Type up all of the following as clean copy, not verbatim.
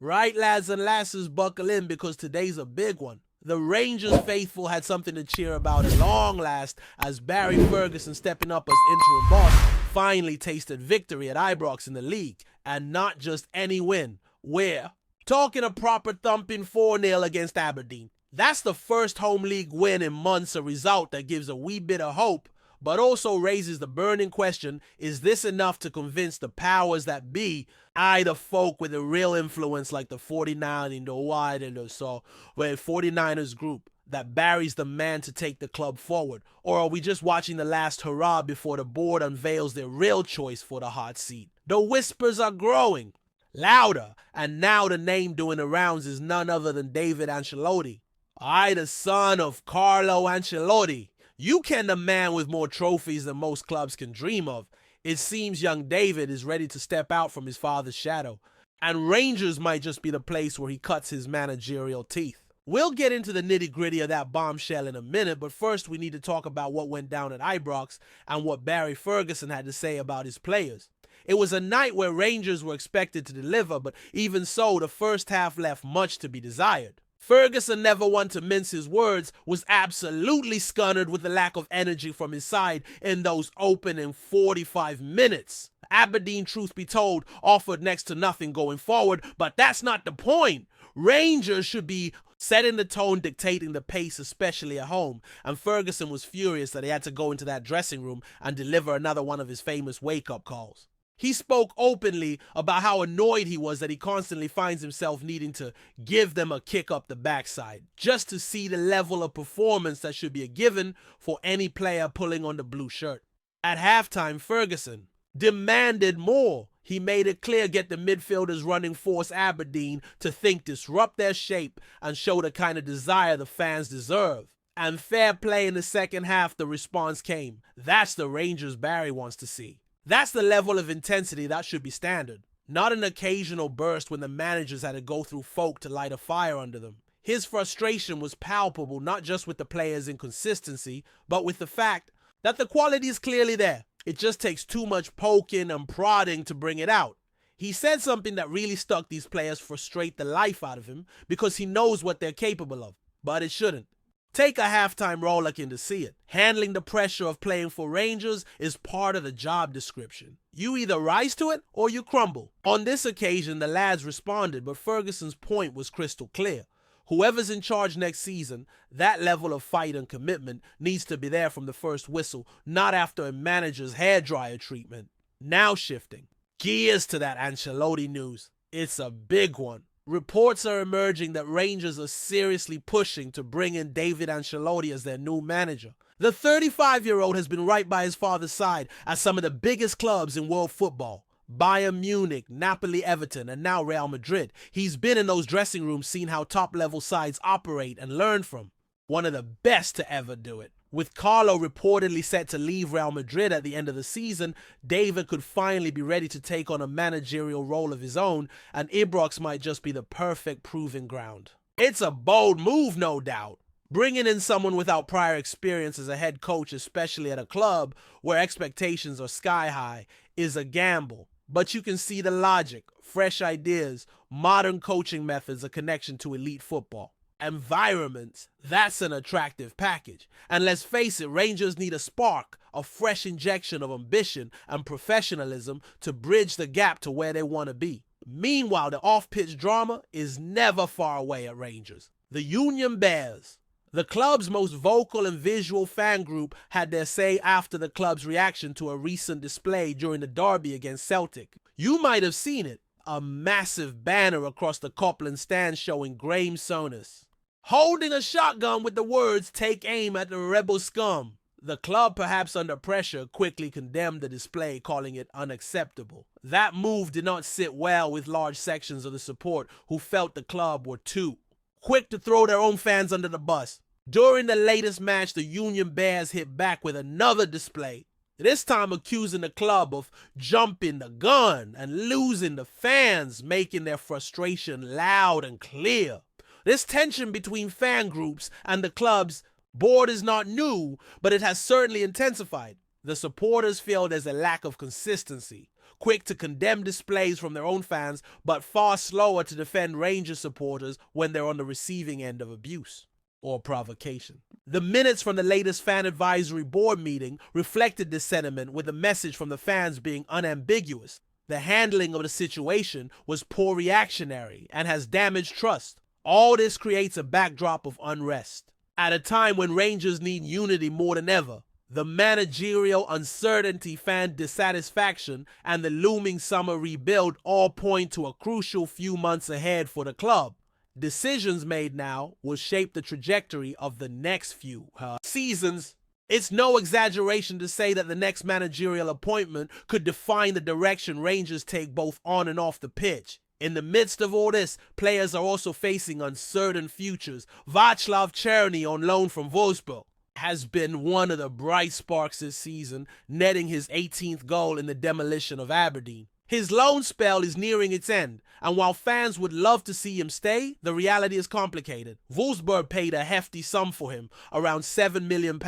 Right, lads and lasses, buckle in because today's a big one. The Rangers faithful had something to cheer about at long last as Barry Ferguson, stepping up as interim boss, finally tasted victory at Ibrox in the league. And not just any win. We're talking a proper thumping 4-0 against Aberdeen. That's the first home league win in months, a result that gives a wee bit of hope, but also raises the burning question, is this enough to convince the powers that be, the folk with a real influence like the 49 in the wide and the so, where 49ers group, that Barry's the man to take the club forward? Or are we just watching the last hurrah before the board unveils their real choice for the hot seat? The whispers are growing louder, and now the name doing the rounds is none other than David Ancelotti. The son of Carlo Ancelotti. You ken the man with more trophies than most clubs can dream of. It seems young David is ready to step out from his father's shadow, and Rangers might just be the place where he cuts his managerial teeth. We'll get into the nitty-gritty of that bombshell in a minute, but first we need to talk about what went down at Ibrox and what Barry Ferguson had to say about his players. It was a night where Rangers were expected to deliver, but even so, the first half left much to be desired. Ferguson, never one to mince his words, was absolutely scunnered with the lack of energy from his side in those opening 45 minutes. Aberdeen, truth be told, offered next to nothing going forward, but that's not the point. Rangers should be setting the tone, dictating the pace, especially at home, and Ferguson was furious that he had to go into that dressing room and deliver another one of his famous wake-up calls. He spoke openly about how annoyed he was that he constantly finds himself needing to give them a kick up the backside, just to see the level of performance that should be a given for any player pulling on the blue shirt. At halftime, Ferguson demanded more. He made it clear, get the midfielders running force Aberdeen to think, disrupt their shape, and show the kind of desire the fans deserve. And fair play in the second half, the response came. That's the Rangers Barry wants to see. That's the level of intensity that should be standard. Not an occasional burst when the managers had to go through folk to light a fire under them. His frustration was palpable, not just with the players' inconsistency, but with the fact that the quality is clearly there. It just takes too much poking and prodding to bring it out. He said something that really stuck these players, frustrate the life out of him, because he knows what they're capable of, but it shouldn't. Take a halftime rollicking to see it. Handling the pressure of playing for Rangers is part of the job description. You either rise to it or you crumble. On this occasion, the lads responded, but Ferguson's point was crystal clear. Whoever's in charge next season, that level of fight and commitment needs to be there from the first whistle, not after a manager's hairdryer treatment. Now shifting gears to that Ancelotti news. It's a big one. Reports are emerging that Rangers are seriously pushing to bring in David Ancelotti as their new manager. The 35-year-old has been right by his father's side at some of the biggest clubs in world football. Bayern Munich, Napoli, Everton, and now Real Madrid. He's been in those dressing rooms, seen how top-level sides operate and learn from. One of the best to ever do it. With Carlo reportedly set to leave Real Madrid at the end of the season, David could finally be ready to take on a managerial role of his own, and Ibrox might just be the perfect proving ground. It's a bold move, no doubt. Bringing in someone without prior experience as a head coach, especially at a club where expectations are sky high, is a gamble. But you can see the logic, fresh ideas, modern coaching methods, a connection to elite football. Environments, that's an attractive package. And let's face it, Rangers need a spark, a fresh injection of ambition and professionalism to bridge the gap to where they want to be. Meanwhile, the off-pitch drama is never far away at Rangers. The Union Bears, the club's most vocal and visual fan group, had their say after the club's reaction to a recent display during the derby against Celtic. You might have seen it, a massive banner across the Copland stand showing Graeme Souness holding a shotgun with the words, "Take aim at the rebel scum." The club, perhaps under pressure, quickly condemned the display, calling it unacceptable. That move did not sit well with large sections of the support who felt the club were too quick to throw their own fans under the bus. During the latest match, the Union Bears hit back with another display, this time accusing the club of jumping the gun and losing the fans, making their frustration loud and clear. This tension between fan groups and the club's board is not new, but it has certainly intensified. The supporters feel there's a lack of consistency. quick to condemn displays from their own fans, but far slower to defend Rangers supporters when they're on the receiving end of abuse or provocation. The minutes from the latest fan advisory board meeting reflected this sentiment, with the message from the fans being unambiguous. The handling of the situation was poor reactionary and has damaged trust. All this creates a backdrop of unrest. At a time when Rangers need unity more than ever, the managerial uncertainty, fan dissatisfaction, and the looming summer rebuild all point to a crucial few months ahead for the club. Decisions made now will shape the trajectory of the next few seasons. It's no exaggeration to say that the next managerial appointment could define the direction Rangers take both on and off the pitch. In the midst of all this, players are also facing uncertain futures. Václav Černý, on loan from Wolfsburg, has been one of the bright sparks this season, netting his 18th goal in the demolition of Aberdeen. His loan spell is nearing its end, and while fans would love to see him stay, the reality is complicated. Wolfsburg paid a hefty sum for him, around £7 million,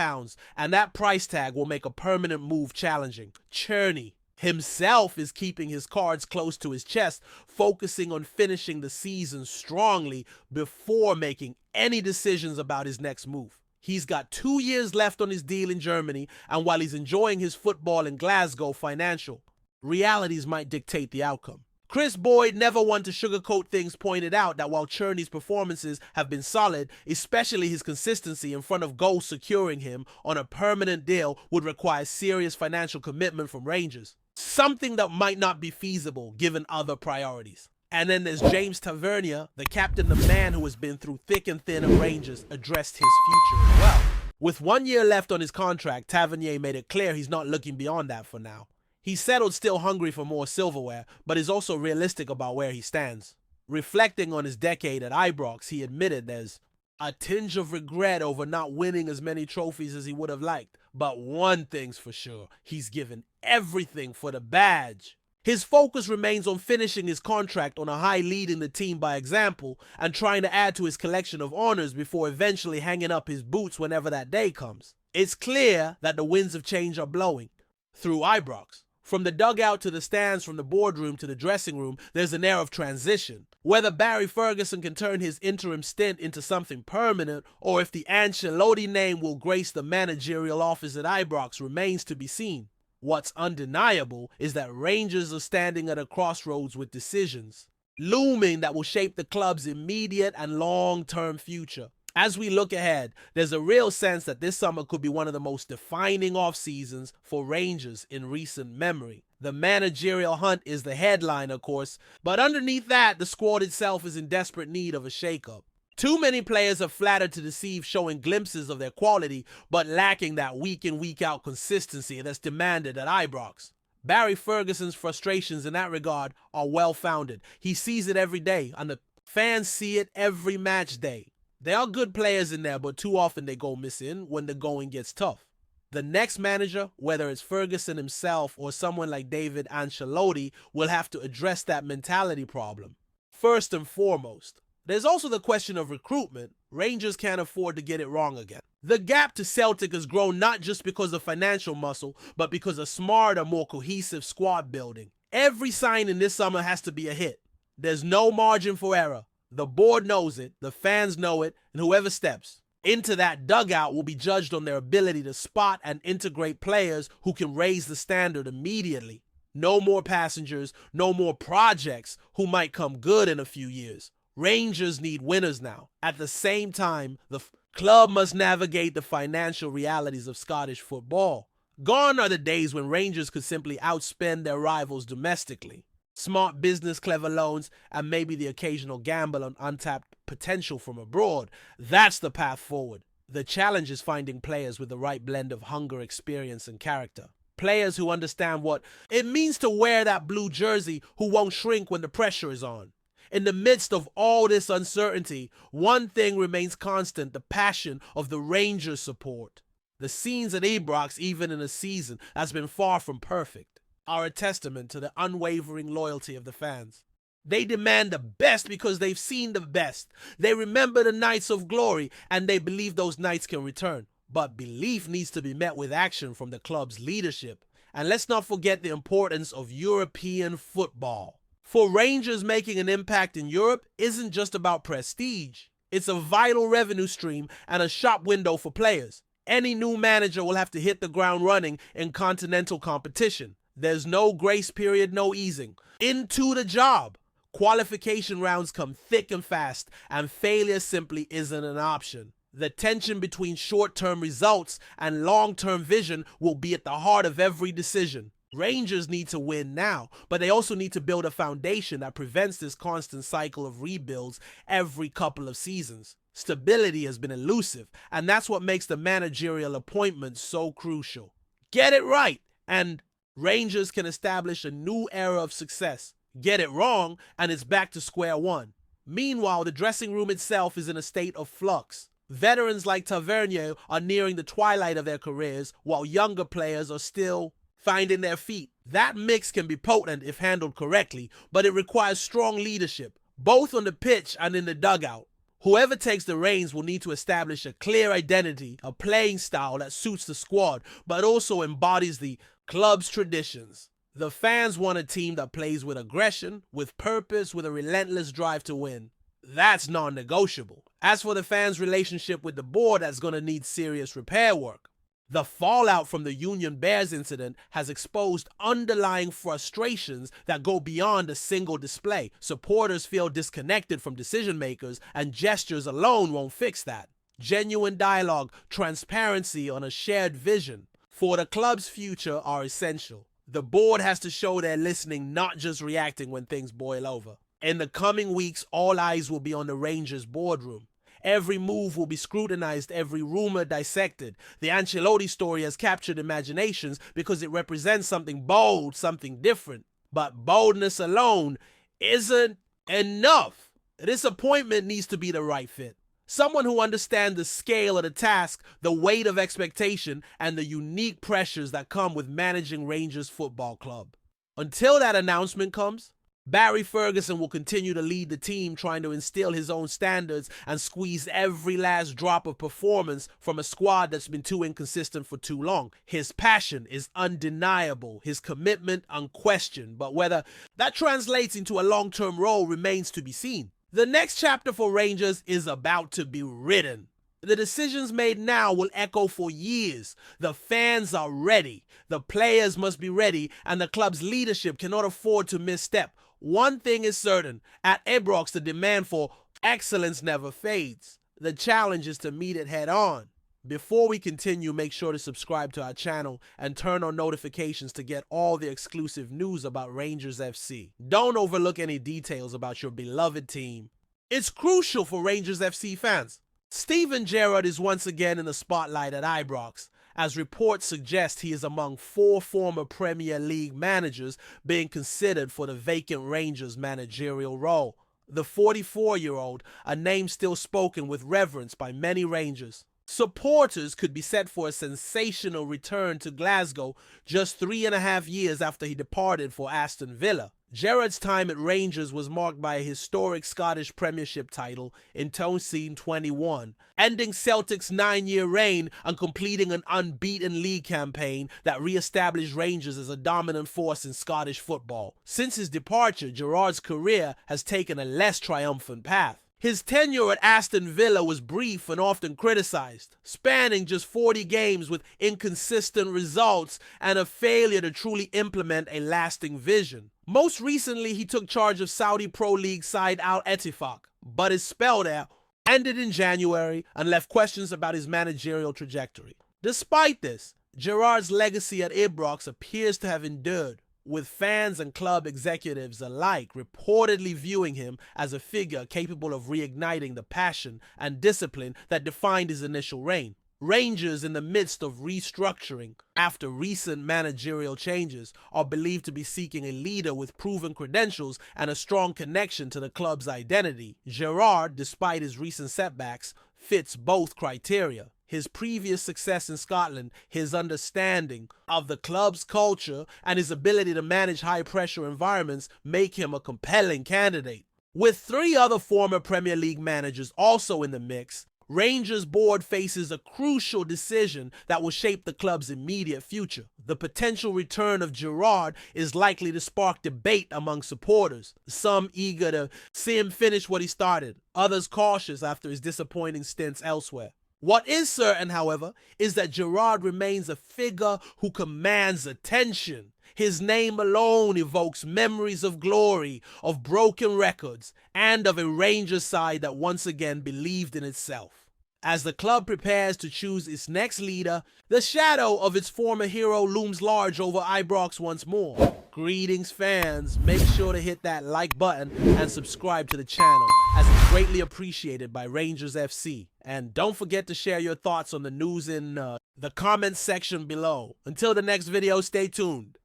and that price tag will make a permanent move challenging. Černý himself is keeping his cards close to his chest, focusing on finishing the season strongly before making any decisions about his next move. He's got 2 years left on his deal in Germany, and while he's enjoying his football in Glasgow, financial realities might dictate the outcome. Chris Boyd, never one to sugarcoat things, pointed out that while Černy's performances have been solid, especially his consistency in front of goals, securing him on a permanent deal would require serious financial commitment from Rangers. Something that might not be feasible given other priorities. And then there's James Tavernia, the captain, the man who has been through thick and thin of Rangers, addressed his future as well. With 1 year left on his contract, Tavernier made it clear he's not looking beyond that for now. He's settled, still hungry for more silverware, but is also realistic about where he stands. Reflecting on his decade at Ibrox, he admitted there's a tinge of regret over not winning as many trophies as he would have liked. But one thing's for sure, he's given everything for the badge. His focus remains on finishing his contract on a high, leading the team by example, and trying to add to his collection of honors before eventually hanging up his boots whenever that day comes. It's clear that the winds of change are blowing through Ibrox. From the dugout to the stands, from the boardroom to the dressing room, there's an air of transition. Whether Barry Ferguson can turn his interim stint into something permanent, or if the Ancelotti name will grace the managerial office at Ibrox, remains to be seen. What's undeniable is that Rangers are standing at a crossroads with decisions looming that will shape the club's immediate and long-term future. As we look ahead, there's a real sense that this summer could be one of the most defining off-seasons for Rangers in recent memory. The managerial hunt is the headline, of course, but underneath that, the squad itself is in desperate need of a shake-up. Too many players are flattered to deceive, showing glimpses of their quality, but lacking that week-in, week-out consistency that's demanded at Ibrox. Barry Ferguson's frustrations in that regard are well-founded. He sees it every day, and the fans see it every match day. There are good players in there, but too often they go missing when the going gets tough. The next manager, whether it's Ferguson himself or someone like David Ancelotti, will have to address that mentality problem. First and foremost, there's also the question of recruitment. Rangers can't afford to get it wrong again. The gap to Celtic has grown not just because of financial muscle, but because of smarter, more cohesive squad building. Every signing this summer has to be a hit. There's no margin for error. The board knows it, the fans know it, and whoever steps into that dugout will be judged on their ability to spot and integrate players who can raise the standard immediately. No more passengers, no more projects who might come good in a few years. Rangers need winners now. At the same time, the club must navigate the financial realities of Scottish football. Gone are the days when Rangers could simply outspend their rivals domestically. Smart business, clever loans, and maybe the occasional gamble on untapped potential from abroad. That's the path forward. The challenge is finding players with the right blend of hunger, experience, and character. Players who understand what it means to wear that blue jersey, who won't shrink when the pressure is on. In the midst of all this uncertainty, one thing remains constant: the passion of the Rangers support. The scenes at Ibrox, even in a season that's been far from perfect, are a testament to the unwavering loyalty of the fans. They demand the best because they've seen the best. They remember the nights of glory, and they believe those nights can return. But belief needs to be met with action from the club's leadership. And let's not forget the importance of European football. For Rangers, making an impact in Europe isn't just about prestige. It's a vital revenue stream and a shop window for players. Any new manager will have to hit the ground running in continental competition. There's no grace period, no easing. Into the job. Qualification rounds come thick and fast, and failure simply isn't an option. The tension between short-term results and long-term vision will be at the heart of every decision. Rangers need to win now, but they also need to build a foundation that prevents this constant cycle of rebuilds every couple of seasons. Stability has been elusive, and that's what makes the managerial appointment so crucial. Get it right, and Rangers can establish a new era of success. Get it wrong, and it's back to square one. Meanwhile, the dressing room itself is in a state of flux. Veterans like Tavernia are nearing the twilight of their careers, while younger players are still finding their feet. That mix can be potent if handled correctly, but it requires strong leadership, both on the pitch and in the dugout. Whoever takes the reins will need to establish a clear identity, a playing style that suits the squad, but also embodies the club's traditions. The fans want a team that plays with aggression, with purpose, with a relentless drive to win. That's non-negotiable. As for the fans' relationship with the board, that's going to need serious repair work. The fallout from the Union Bears incident has exposed underlying frustrations that go beyond a single display. Supporters feel disconnected from decision makers, and gestures alone won't fix that. Genuine dialogue, transparency on a shared vision for the club's future are essential. The board has to show they're listening, not just reacting when things boil over. In the coming weeks, all eyes will be on the Rangers boardroom. Every move will be scrutinized, every rumor dissected. The Ancelotti story has captured imaginations because it represents something bold, something different. But boldness alone isn't enough. This appointment needs to be the right fit. Someone who understands the scale of the task, the weight of expectation, and the unique pressures that come with managing Rangers Football Club. Until that announcement comes, Barry Ferguson will continue to lead the team, trying to instill his own standards and squeeze every last drop of performance from a squad that's been too inconsistent for too long. His passion is undeniable, his commitment unquestioned, but whether that translates into a long-term role remains to be seen. The next chapter for Rangers is about to be written. The decisions made now will echo for years. The fans are ready, the players must be ready, and the club's leadership cannot afford to misstep. One thing is certain, at Ibrox the demand for excellence never fades. The challenge is to meet it head on. Before we continue, make sure to subscribe to our channel and turn on notifications to get all the exclusive news about Rangers FC. Don't overlook any details about your beloved team. It's crucial for Rangers FC fans. Steven Gerrard is once again in the spotlight at Ibrox, as reports suggest he is among 4 former Premier League managers being considered for the vacant Rangers managerial role. The 44-year-old, a name still spoken with reverence by many Rangers. Supporters could be set for a sensational return to Glasgow just 3.5 years after he departed for Aston Villa. Gerrard's time at Rangers was marked by a historic Scottish Premiership title in 2021, ending Celtic's 9-year reign and completing an unbeaten league campaign that re-established Rangers as a dominant force in Scottish football. Since his departure, Gerard's career has taken a less triumphant path. His tenure at Aston Villa was brief and often criticized, spanning just 40 games with inconsistent results and a failure to truly implement a lasting vision. Most recently, he took charge of Saudi Pro League side Al Ettifaq, but his spell there ended in January and left questions about his managerial trajectory. Despite this, Gerard's legacy at Ibrox appears to have endured, with fans and club executives alike reportedly viewing him as a figure capable of reigniting the passion and discipline that defined his initial reign. Rangers, in the midst of restructuring after recent managerial changes, are believed to be seeking a leader with proven credentials and a strong connection to the club's identity. Gerard, despite his recent setbacks, fits both criteria. His previous success in Scotland, his understanding of the club's culture, and his ability to manage high-pressure environments make him a compelling candidate. With 3 other former Premier League managers also in the mix, Rangers board faces a crucial decision that will shape the club's immediate future. The potential return of Gerard is likely to spark debate among supporters, some eager to see him finish what he started, others cautious after his disappointing stints elsewhere. What is certain, however, is that Gerard remains a figure who commands attention. His name alone evokes memories of glory, of broken records, and of a Rangers side that once again believed in itself. As the club prepares to choose its next leader, the shadow of its former hero looms large over Ibrox once more. Greetings, fans. Make sure to hit that like button and subscribe to the channel, as it's greatly appreciated by Rangers FC. And don't forget to share your thoughts on the news in the comments section below. Until the next video, stay tuned.